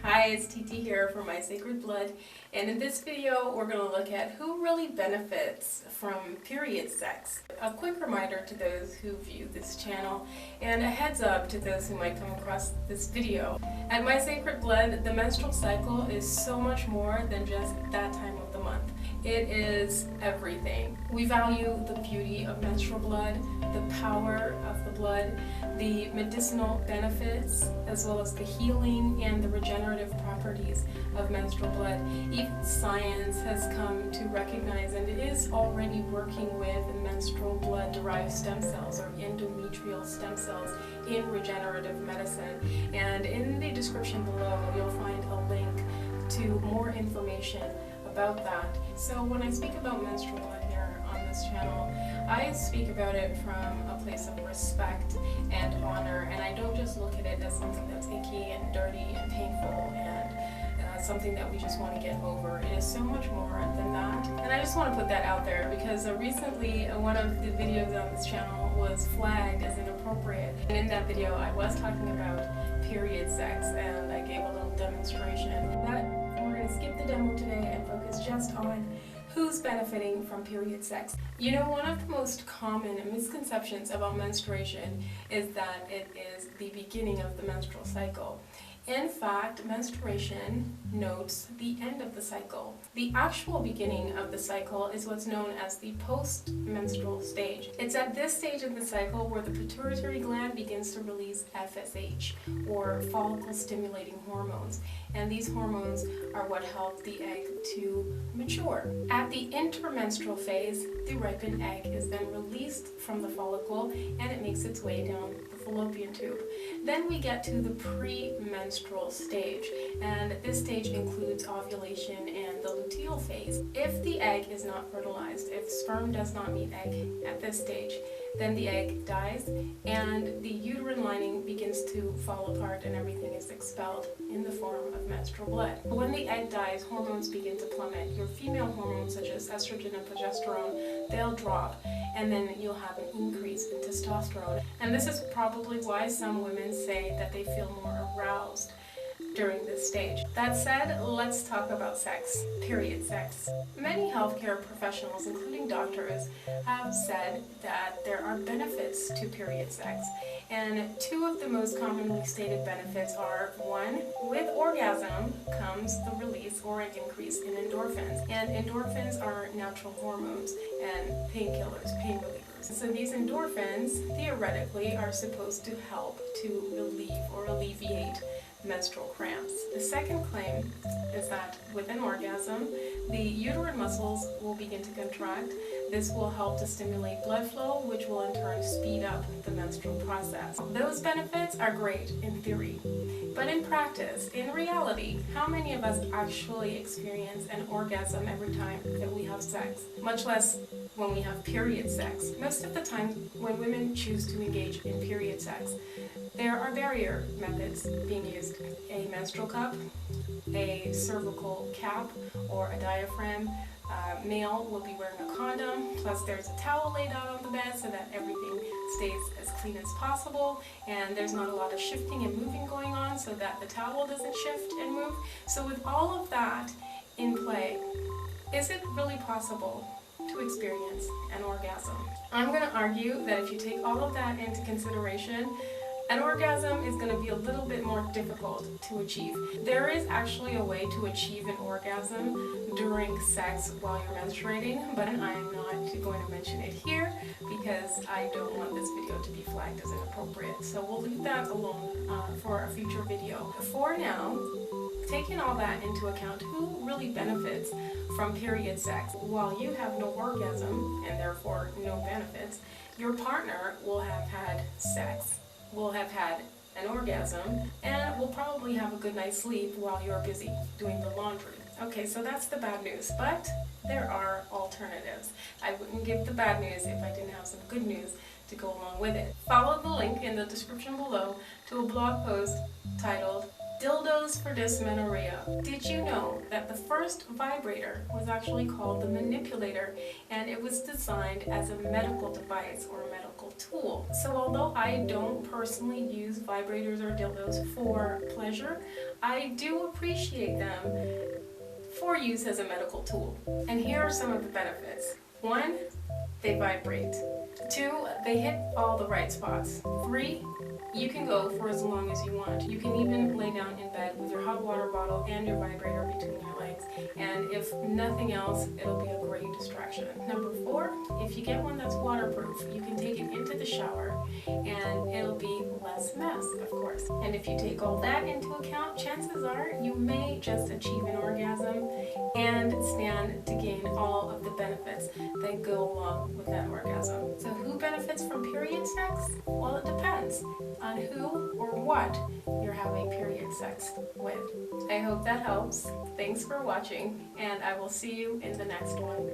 Hi, it's TT here for My Sacred Blood, and in this video we're going to look at who really benefits from period sex. A quick reminder to those who view this channel, and a heads up to those who might come across this video. At My Sacred Blood, the menstrual cycle is so much more than just that time of the month. It is everything. We value the beauty of menstrual blood, the power of the blood, the medicinal benefits, as well as the healing and the regenerative properties of menstrual blood. Even science has come to recognize, and it is already working with menstrual blood-derived stem cells or endometrial stem cells in regenerative medicine. And in the description below, you'll find a link to more information about that. So when I speak about menstrual blood here on this channel, I speak about it from a place of respect and honor, and I don't just look at it as something that's icky and dirty and painful and something that we just want to get over. It is so much more than that, and I just want to put that out there because recently one of the videos on this channel was flagged as inappropriate, and in that video I was talking about period sex and I gave a little demonstration. But we're going to skip the demo today and focus just on who's benefiting from period sex. You know, one of the most common misconceptions about menstruation is that it is the beginning of the menstrual cycle. In fact, menstruation notes the end of the cycle. The actual beginning of the cycle is what's known as the post-menstrual stage. It's at this stage of the cycle where the pituitary gland begins to release FSH, or follicle-stimulating hormones, and these hormones are what help the egg to mature. At the intermenstrual phase, the ripened egg is then released from the follicle and it makes its way down the fallopian tube. Then we get to the premenstrual stage, and this stage includes ovulation and the luteal phase. If the egg is not fertilized, if sperm does not meet egg at this stage, then the egg dies and the uterine lining begins to fall apart and everything is expelled in the form of menstrual blood. When the egg dies, hormones begin to plummet. Your female hormones such as estrogen and progesterone, they'll drop, and then you'll have an increase in testosterone. And this is probably why some women say that they feel more aroused during this stage. That said, let's talk about sex, period sex. Many healthcare professionals, including doctors, have said that there are benefits to period sex. And two of the most commonly stated benefits are, one, with orgasm comes the release or an increase in endorphins. And endorphins are natural hormones and painkillers, pain relievers. So these endorphins, theoretically, are supposed to help to relieve or alleviate menstrual cramps. The second claim is that with an orgasm, the uterine muscles will begin to contract. This will help to stimulate blood flow, which will in turn speed up the menstrual process. Those benefits are great in theory, but in practice, in reality, how many of us actually experience an orgasm every time that we have sex, much less when we have period sex? Most of the time when women choose to engage in period sex, there are barrier methods being used. A menstrual cup, a cervical cap, or a diaphragm. Male will be wearing a condom, plus there's a towel laid out on the bed so that everything stays as clean as possible, and there's not a lot of shifting and moving going on so that the towel doesn't shift and move. So with all of that in play, is it really possible to experience an orgasm? I'm going to argue that if you take all of that into consideration, an orgasm is going to be a little bit more difficult to achieve. There is actually a way to achieve an orgasm during sex while you're menstruating, but I am not going to mention it here because I don't want this video to be flagged as inappropriate. So we'll leave that alone for a future video. For now, taking all that into account, who really benefits from period sex? While you have no orgasm and therefore no benefits, your partner will have had sex, will have had an orgasm, and will probably have a good night's sleep while you're busy doing the laundry. Okay, so that's the bad news, but there are alternatives. I wouldn't give the bad news if I didn't have some good news to go along with it. Follow the link in the description below to a blog post titled Dildos for dysmenorrhea. Did you know that the first vibrator was actually called the manipulator, and it was designed as a medical device or a medical tool? So although I don't personally use vibrators or dildos for pleasure, I do appreciate them for use as a medical tool. And here are some of the benefits. 1, they vibrate. 2, they hit all the right spots. 3, you can go for as long as you want. You can even lay down in bed with your hot water bottle and your vibrator between your legs. And if nothing else, it'll be a great distraction. Number 4, if you get one that's waterproof, you can take it into the shower and it'll be less mess, of course. And if you take all that into account, chances are you may just achieve an orgasm and stand to gain all of the benefits that go along with that orgasm. So who benefits from period sex? Well, it depends on who or what you're having period sex with. I hope that helps. Thanks for watching, and I will see you in the next one.